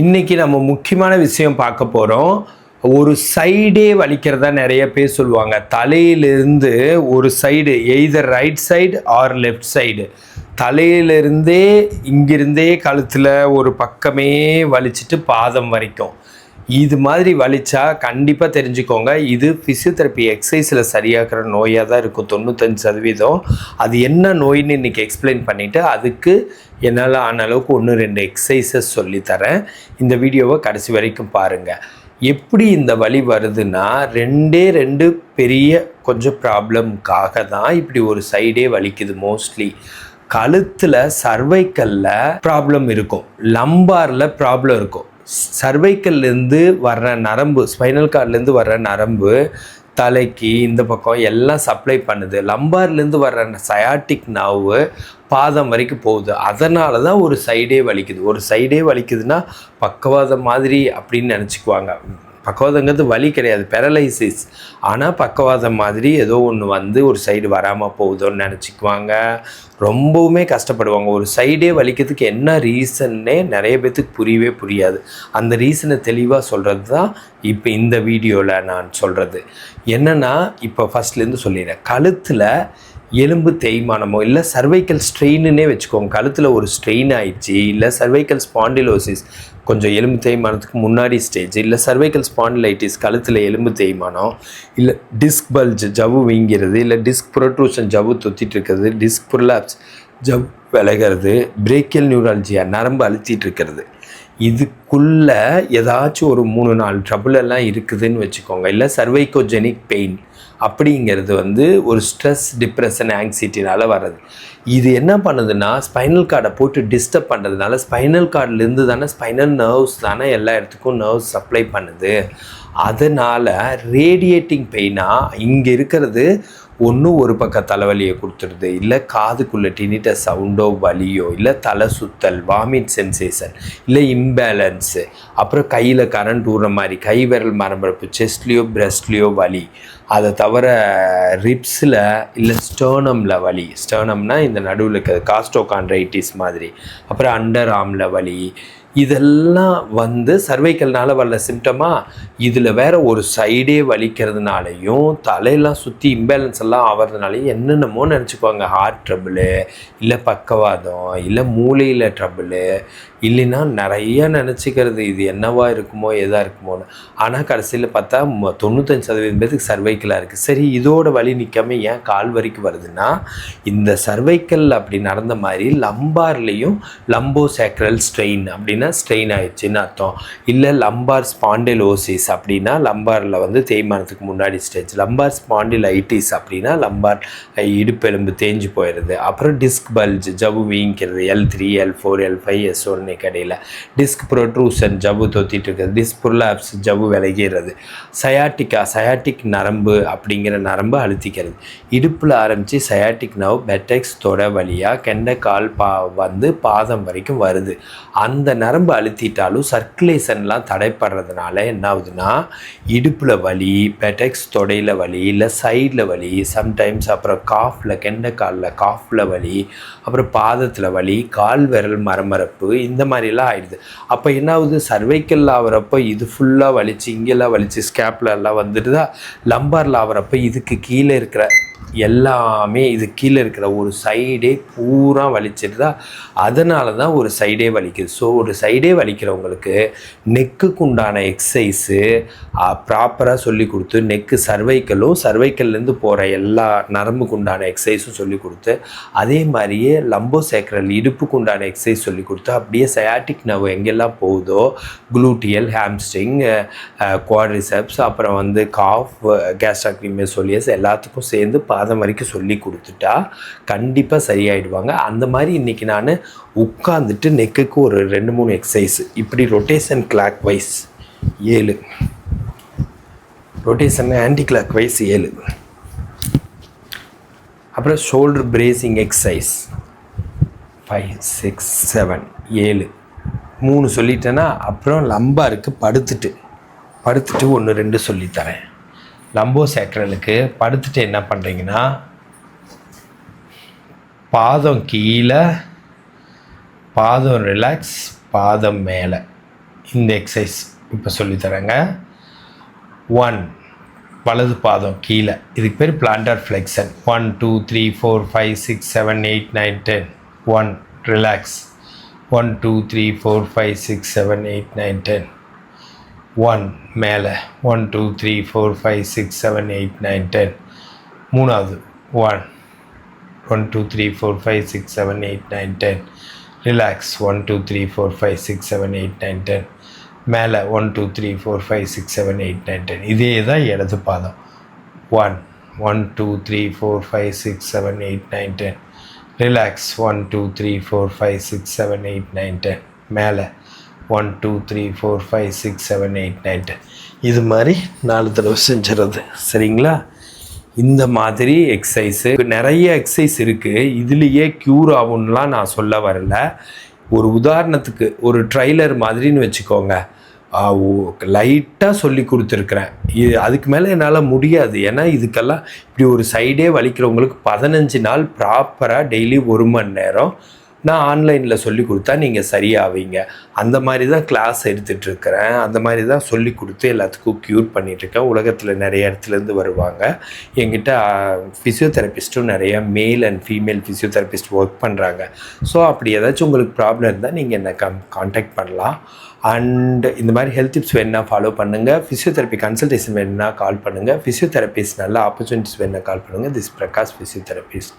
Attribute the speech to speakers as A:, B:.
A: இன்னைக்கு நம்ம முக்கியமான விஷயம் பார்க்க போகிறோம். ஒரு சைடே வலிக்கிறதா நிறைய பேர் சொல்லுவாங்க. தலையிலிருந்து ஒரு side either right side or left side, தலையிலிருந்தே இங்கிருந்தே கழுத்தில் ஒரு பக்கமே வலிச்சிட்டு பாதம் வரைக்கும் இது மாதிரி வலிச்சா கண்டிப்பாக தெரிஞ்சுக்கோங்க, இது ஃபிசியோதெரப்பி எக்ஸசைஸில் சரியாகிற நோயாக தான் இருக்கும் 95%. அது என்ன நோயின்னு இன்றைக்கி எக்ஸ்பிளைன் பண்ணிவிட்டு அதுக்கு என்னால் ஆன அளவுக்கு 1-2 எக்ஸசைஸஸ் சொல்லித்தரேன். இந்த வீடியோவை கடைசி வரைக்கும் பாருங்கள். எப்படி இந்த வலி வருதுன்னா, ரெண்டு பெரிய கொஞ்சம் ப்ராப்ளம்காக தான் இப்படி ஒரு சைடே வலிக்குது. மோஸ்ட்லி கழுத்தில் சர்வைக்கலில் ப்ராப்ளம் இருக்கும், லம்பாரில் ப்ராப்ளம் இருக்கும். சர்வைக்கல்லேருந்து வர்ற நரம்பு, ஸ்பைனல் கார்ட்லேருந்து வர்ற நரம்பு தலைக்கு இந்த பக்கம் எல்லாம் சப்ளை பண்ணுது. லம்பார்லேருந்து வர்ற சயாட்டிக் நர்வு பாதம் வரைக்கும் போகுது. அதனால தான் ஒரு சைடே வலிக்குது. ஒரு சைடே வலிக்குதுன்னா பக்கவாதம் மாதிரி அப்படின்னு நினச்சிக்குவாங்க. பக்கவாதங்கிறது வலி கிடையாது, பேரலைசிஸ். ஆனால் பக்கவாதம் மாதிரி ஏதோ ஒன்று வந்து ஒரு சைடு வராமல் போகுதோன்னு நினச்சிக்குவாங்க. ரொம்பவுமே கஷ்டப்படுவாங்க. ஒரு சைடே வலிக்கிறதுக்கு என்ன ரீசன்னே நிறைய பேர்த்துக்கு புரியவே புரியாது. அந்த ரீசனை தெளிவாக சொல்கிறது தான் இப்போ இந்த வீடியோவில் நான் சொல்கிறது. என்னென்னா, இப்போ ஃபஸ்ட்லேருந்து சொல்லிடுறேன். கழுத்தில் எலும்பு தேய்மானமோ இல்லை சர்வைக்கல் ஸ்ட்ரெயின்னே வச்சுக்கோங்க. கழுத்தில் ஒரு ஸ்ட்ரெயின் ஆயிடுச்சு, இல்லை சர்வைக்கல் ஸ்பாண்டிலோசிஸ் கொஞ்சம் எலும்பு தேய்மானத்துக்கு முன்னாடி ஸ்டேஜ், இல்லை சர்வைக்கல் ஸ்பாண்டிலைட்டிஸ் கழுத்தில் எலும்பு தேய்மானம், இல்லை டிஸ்க் பல்ஜ் ஜவ்வு வீங்கிறது, இல்லை டிஸ்க் ப்ரொட்ரூஷன் ஜவ்வு தொத்திட்டு இருக்கிறது, டிஸ்க் ப்ரொலாப்ஸ் ஜவ் விலகிறது, பிரேக்கியல் நியூராலஜியா நரம்பு அழுத்திட்டு இருக்கிறது, இதுக்குள்ளே ஏதாச்சும் ஒரு 3-4 ட்ரபுள் எல்லாம் இருக்குதுன்னு வச்சுக்கோங்க. இல்லை சர்வைக்கோஜெனிக் பெயின் அப்படிங்கிறது வந்து ஒரு ஸ்ட்ரெஸ், டிப்ரெஷன், ஆங்ஸைட்டினால் வர்றது. இது என்ன பண்ணுதுன்னா, ஸ்பைனல் கார்டை போட்டு டிஸ்டர்ப் பண்ணுறதுனால, ஸ்பைனல் கார்டிலேருந்து தானே, ஸ்பைனல் நர்வ்ஸ் தானே எல்லா இடத்துக்கும் நர்வ்ஸ் சப்ளை பண்ணுது. அதனால் ரேடியேட்டிங் பெயினாக இங்கே இருக்கிறது ஒன்று ஒரு பக்கம் தலைவலியை கொடுத்துருது, இல்லை காதுக்குள்ளே டினிட்டஸ் சவுண்டோ வலியோ, இல்லை தலை சுத்தல், வாமிட் சென்சேஷன், இல்லை இம்பேலன்ஸு, அப்புறம் கையில் கரண்ட் ஊறுற மாதிரி, கை விரல் மரம்பரப்பு, செஸ்ட்லேயோ பிரெஸ்ட்லேயோ வலி. அதை தவிர ரிப்ஸில் இல்லை ஸ்டர்னமில் வலி. ஸ்டர்னம்னா இந்த நடுவில் இருக்கிறது, காஸ்டோகாண்ட்ரைட்டிஸ் மாதிரி. அப்புறம் அண்டர் ஆர்மில் வலி. இதெல்லாம் வந்து சர்வைக்கல்னால் வர்ற சிம்டமாக. இதில் வேறு ஒரு சைடே வலிக்கிறதுனாலையும் தலையெல்லாம் சுற்றி இம்பேலன்ஸ் எல்லாம் ஆகிறதுனாலையும் என்னென்னமோ நினச்சிக்குவாங்க. ஹார்ட் ட்ரபிளு, இல்லை பக்கவாதம், இல்லை மூளையில் ட்ரபிளு, இல்லைன்னா நிறைய நினச்சிக்கிறது இது என்னவா இருக்குமோ எதாக இருக்குமோன்னு. ஆனால் கடைசியில் பார்த்தா 95% பேருக்கு சர்வைக்கலாக இருக்குது. சரி, இதோட வலி நிற்காமல் ஏன் கால் வரைக்கும் வருதுன்னா, இந்த சர்வைக்கல் அப்படி நடந்த மாதிரி லம்பார்லேயும் லம்போசேக்ரல் ஸ்ட்ரெயின் அப்படின்னா ஸ்ட்ரெயின் ஆயிடுச்சுன்னு அர்த்தம். இல்லை லம்பார் ஸ்பாண்டிலோசிஸ் அப்படின்னா லம்பாரில் வந்து தேய்மானத்துக்கு முன்னாடி ஸ்டேஜ். லம்பார் ஸ்பாண்டிலைட்டிஸ் அப்படின்னா லம்பார் இடுப்பெலும்பு தேஞ்சு போயிடுது. அப்புறம் டிஸ்க் பல்ஜ் ஜவ்வு வீங்கிறது, L3, L4, L5, S1 கடையில். டிஸ்க் ப்ரொட்ரூஷன் ஜவ்வு தொத்திட்டு இருக்குது, டிஸ்க் ப்ரொலாப்ஸ் ஜவ்வு விலகிறது, சயாட்டிக் நரம்பு அப்படிங்கிற நரம்பு அழுத்திக்கிறது. இடுப்பில் ஆரம்பித்து சயாட்டிக் நர்வ் பெட்டெக்ஸ் தொட வழியாக கெண்ட கால் வந்து பாதம் வரைக்கும் வருது. அந்த நரம்பு அழுத்திட்டாலும் சர்க்குலேஷன்லாம் தடைப்படுறதுனால என்ன ஆகுதுன்னா, இடுப்பில் வலி, பெட்டெக்ஸ் தொடையில் வலி, இல்லை சைடில் வலி, சம்டைம்ஸ் அப்புறம் காஃபில், கெண்ட காலில் காஃபில் வலி, அப்புறம் பாதத்தில் வலி, கால் விரல் மரமரப்பு, இந்த மாதிரிலாம் ஆயிடுது. அப்போ என்ன ஆகுது, சர்வைக்கல் ஆகிறப்போ இது ஃபுல்லாக வலிச்சு, இங்கெல்லாம் வலிச்சு, ஸ்கேப்லெல்லாம் வந்துடுதா. லம்பாரில் ஆகிறப்போ இதுக்கு கீழே இருக்கிற எல்லாமே, இது கீழே இருக்கிற ஒரு சைடே பூரா வலிச்சிடுதா. அதனால தான் ஒரு சைடே வலிக்குது. ஸோ ஒரு சைடே வலிக்கிறவங்களுக்கு நெக்குக்கு உண்டான எக்ஸசைஸு ப்ராப்பராக சொல்லி கொடுத்து, நெக்கு சர்வைக்கல்லேருந்து போகிற எல்லா நரம்புக்கு உண்டான எக்ஸசைஸும் சொல்லி கொடுத்து, அதே மாதிரியே லம்போசேக்ரல் இடுப்புக்கு உண்டான எக்ஸசைஸ் சொல்லி கொடுத்து, அப்படியே சயாட்டிக் நர்வ் எங்கெல்லாம் போகுதோ, குளூட்டியல், ஹாம்ஸ்ட்ரிங், குவாட்ரிசெப்ஸ், அப்புறம் வந்து காஃப், கேஸ்ட்ராக்ரிமியோசோலியஸ் எல்லாத்துக்கும் சேர்ந்து பாதம் வரைக்கும் சொல்லி கொடுத்துட்டா கண்டிப்பாக சரியாயிடுவாங்க. அந்த மாதிரி இன்றைக்கி நான் உட்காந்துட்டு நெக்குக்கு ஒரு 2-3 எக்ஸசைஸ் இப்படி rotation clock wise 7, rotation anti clock wise 7, அப்புறம் ஷோல்டர் பிரேசிங் எக்ஸசைஸ் 5, 6, 7, 7 3 சொல்லிட்டேன்னா, அப்புறம் லம்பாருக்கு படுத்துட்டு 1-2 சொல்லித்தரேன். லம்போசேக்ரலுக்கு படுத்துட்டு என்ன பண்ணுறீங்கன்னா, பாதம் கீழே, பாதம் ரிலாக்ஸ், பாதம் மேலே, இந்த எக்ஸசைஸ் இப்போ சொல்லித்தரேங்க. 1 வலது பாதம் கீழே, இதுக்கு பேர் பிளான்டர் ஃப்ளெக்ஷன். 1 2 3 4 5 6 7 8 9 10. 1 ரிலாக்ஸ். 1 2 3 4 5 6 7 8 9 10. 1 மேலே. 1 2 3 4 5 6 7 8 9 10. மூணாவது 1 1 2 3 4 5 6 7 8 9 10. ரிலாக்ஸ். 1 2 3 4 5 6 7 8 9 10. மேலே 1 2 3 4 5 6 7 8 9 10. இதே தான் இடது பாதம். 1 1 2 3 4 5 6 7 8 9 10. ரிலாக்ஸ். 1 2 3 4 5 6 7 8 9 10. மேலே 1 2 3 4 5 6 7 8 9 10. இது மாதிரி 4 தடவை செஞ்சுறது. சரிங்களா? இந்த மாதிரி எக்ஸசைஸு நிறைய எக்ஸசைஸ் இருக்குது. இதுலேயே க்யூர் ஆகும்லாம் நான் சொல்ல வரல. ஒரு உதாரணத்துக்கு ஒரு ட்ரைலர் மாதிரின்னு வச்சுக்கோங்க. லைட்டாக சொல்லி கொடுத்துருக்குறேன். அதுக்கு மேலே என்னால் முடியாது. ஏன்னா இதுக்கெல்லாம் இப்படி ஒரு சைடே வலிக்கிறவங்களுக்கு 15 நாள் ப்ராப்பராக டெய்லி 1 மணி நேரம் நான் ஆன்லைனில் சொல்லி கொடுத்தா நீங்கள் சரியாவீங்க. அந்த மாதிரி தான் கிளாஸ் எடுத்துகிட்ருக்கிறேன். அந்த மாதிரி தான் சொல்லி கொடுத்து எல்லாத்துக்கும் க்யூர் பண்ணிகிட்ருக்கேன். உலகத்தில் நிறைய இடத்துலேருந்து வருவாங்க. என்கிட்ட ஃபிசியோதெரபிஸ்ட்டும் நிறைய male and female physiotherapist work பண்ணுறாங்க. ஸோ அப்படி ஏதாச்சும் உங்களுக்கு ப்ராப்ளம் இருந்தால் நீங்கள் என்னை கான்டாக்ட் பண்ணலாம். அண்ட் இந்த மாதிரி ஹெல்த் டிப்ஸ் வேணுன்னா ஃபாலோ பண்ணுங்கள். ஃபிசியோதெரப்பி கன்சல்டேஷன் வேணுன்னா கால் பண்ணுங்கள். ஃபிசியோதெரபிஸ்ட் நல்ல ஆப்பர்ச்சுனிட்டிஸ் வேணுன்னா கால் பண்ணுங்கள். This Prakash physiotherapist.